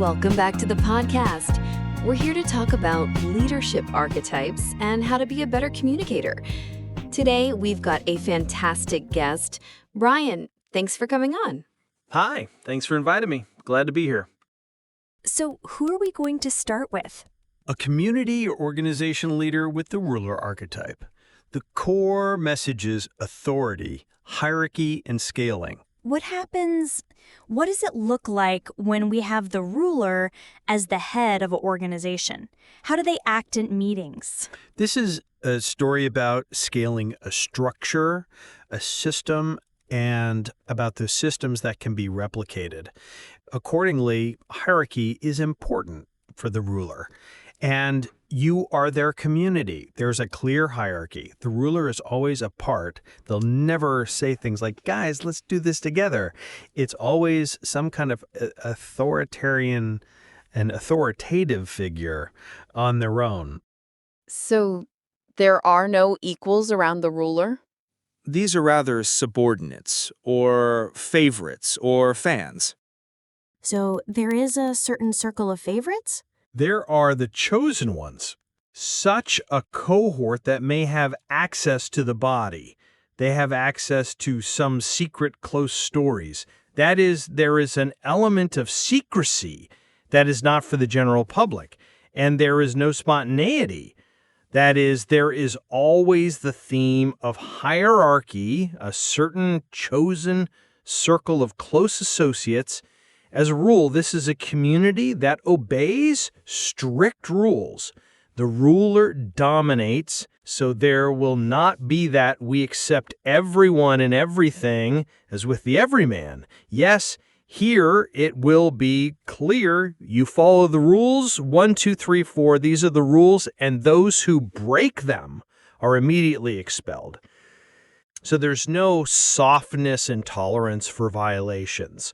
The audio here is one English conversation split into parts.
Welcome back to the podcast. We're here to talk about leadership archetypes and how to be a better communicator. Today, we've got a fantastic guest. Brian, thanks for coming on. Hi, thanks for inviting me. Glad to be here. So who are we going to start with? A community or organization leader with the ruler archetype. The core message is authority, hierarchy, and scaling. What does it look like when we have the ruler as the head of an organization? How do they act in meetings? This is a story about scaling a structure, a system, and about the systems that can be replicated. Accordingly, hierarchy is important for the ruler. And you are their community. There's a clear hierarchy. The ruler is always apart. They'll never say things like, guys, let's do this together. It's always some kind of authoritarian and authoritative figure on their own. So there are no equals around the ruler? These are rather subordinates, or favorites, or fans. So there is a certain circle of favorites? There are the chosen ones, such a cohort that may have access to the body. They have access to some secret close stories. That is, there is an element of secrecy that is not for the general public, and there is no spontaneity. That is, there is always the theme of hierarchy, a certain chosen circle of close associates. As a rule, this is a community that obeys strict rules. The ruler dominates, so there will not be that we accept everyone and everything as with the everyman. Yes, here it will be clear you follow the rules, 1, 2, 3, 4, these are the rules, and those who break them are immediately expelled. So there's no softness and tolerance for violations.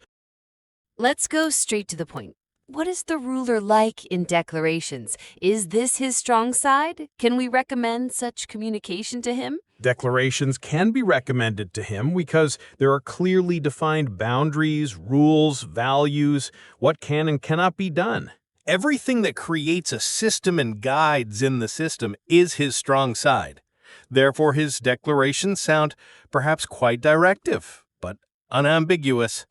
Let's go straight to the point. What is the ruler like in declarations? Is this his strong side? Can we recommend such communication to him? Declarations can be recommended to him because there are clearly defined boundaries, rules, values, what can and cannot be done. Everything that creates a system and guides in the system is his strong side. Therefore, his declarations sound perhaps quite directive, but unambiguous.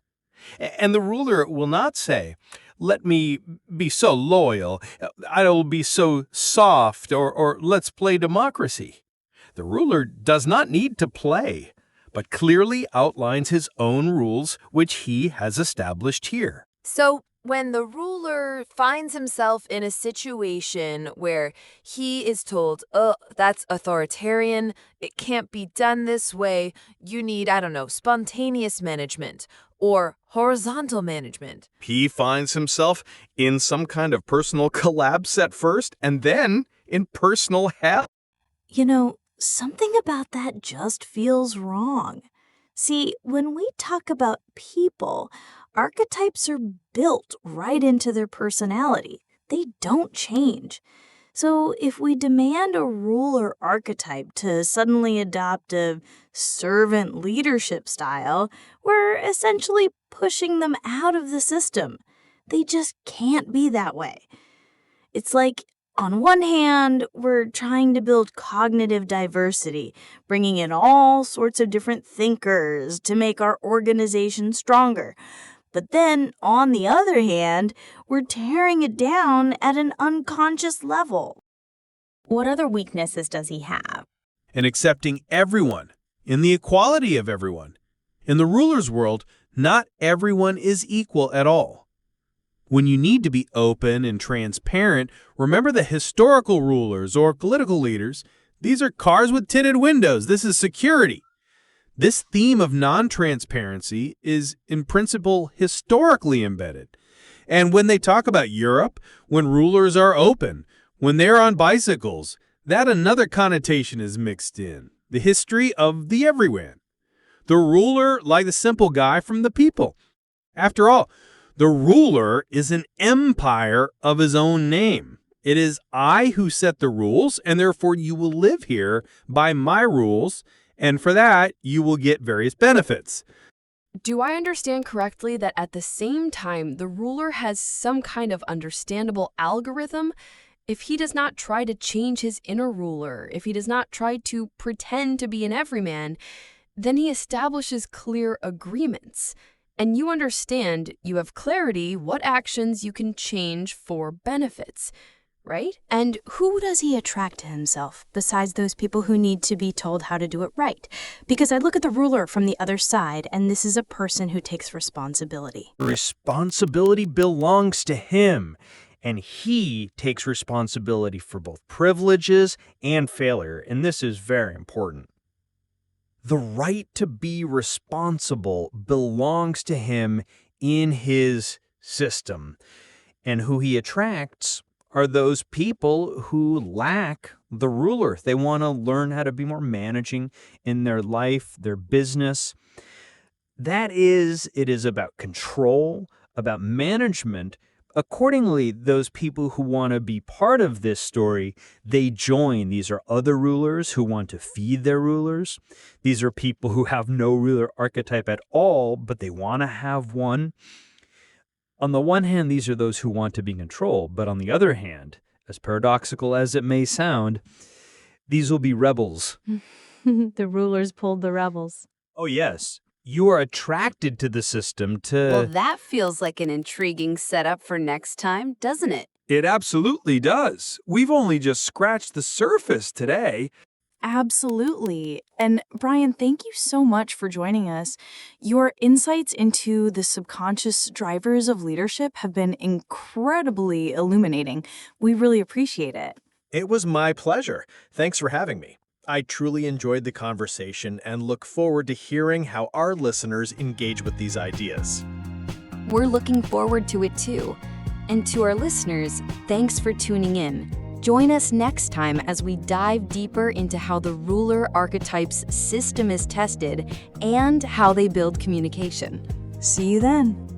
And the ruler will not say, let me be so loyal, I will be so soft, or let's play democracy. The ruler does not need to play, but clearly outlines his own rules, which he has established here. So when the ruler finds himself in a situation where he is told, that's authoritarian, it can't be done this way, you need, spontaneous management or horizontal management. He finds himself in some kind of personal collapse at first, and then in personal hell. Something about that just feels wrong. See, when we talk about people, archetypes are built right into their personality. They don't change. So if we demand a ruler archetype to suddenly adopt a servant leadership style, we're essentially pushing them out of the system. They just can't be that way. It's like, on one hand, we're trying to build cognitive diversity, bringing in all sorts of different thinkers to make our organization stronger. But then, on the other hand, we're tearing it down at an unconscious level. What other weaknesses does he have? And accepting everyone, in the equality of everyone. In the ruler's world, not everyone is equal at all. When you need to be open and transparent, remember the historical rulers or political leaders. These are cars with tinted windows. This is security. This theme of non-transparency is, in principle, historically embedded. And when they talk about Europe, when rulers are open, when they're on bicycles, that another connotation is mixed in. The history of the everyman. The ruler like the simple guy from the people. After all, the ruler is an empire of his own name. It is I who set the rules, and therefore you will live here by my rules, and for that you will get various benefits. do I understand correctly that at the same time, the ruler has some kind of understandable algorithm? If he does not try to change his inner ruler, if he does not try to pretend to be an everyman, then he establishes clear agreements. And you understand, you have clarity what actions you can change for benefits, right? And who does he attract to himself, besides those people who need to be told how to do it right? Because I look at the ruler from the other side, and this is a person who takes responsibility. Responsibility belongs to him, and he takes responsibility for both privileges and failure, and this is very important. The right to be responsible belongs to him in his system, and who he attracts are those people who lack the ruler. They want to learn how to be more managing in their life, their business. It is about control, about management. Accordingly, those people who want to be part of this story, they join. These are other rulers who want to feed their rulers. These are people who have no ruler archetype at all, but they want to have one. On the one hand, these are those who want to be in control, but on the other hand, as paradoxical as it may sound, these will be rebels. The rulers pulled the rebels. Oh, yes. You are attracted to the system Well, that feels like an intriguing setup for next time, doesn't it? It absolutely does. We've only just scratched the surface today. Absolutely. And Brian, thank you so much for joining us. Your insights into the subconscious drivers of leadership have been incredibly illuminating. We really appreciate it. It was my pleasure. Thanks for having me. I truly enjoyed the conversation and look forward to hearing how our listeners engage with these ideas. We're looking forward to it too. And to our listeners, thanks for tuning in. Join us next time as we dive deeper into how the ruler archetype's system is tested and how they build communication. See you then.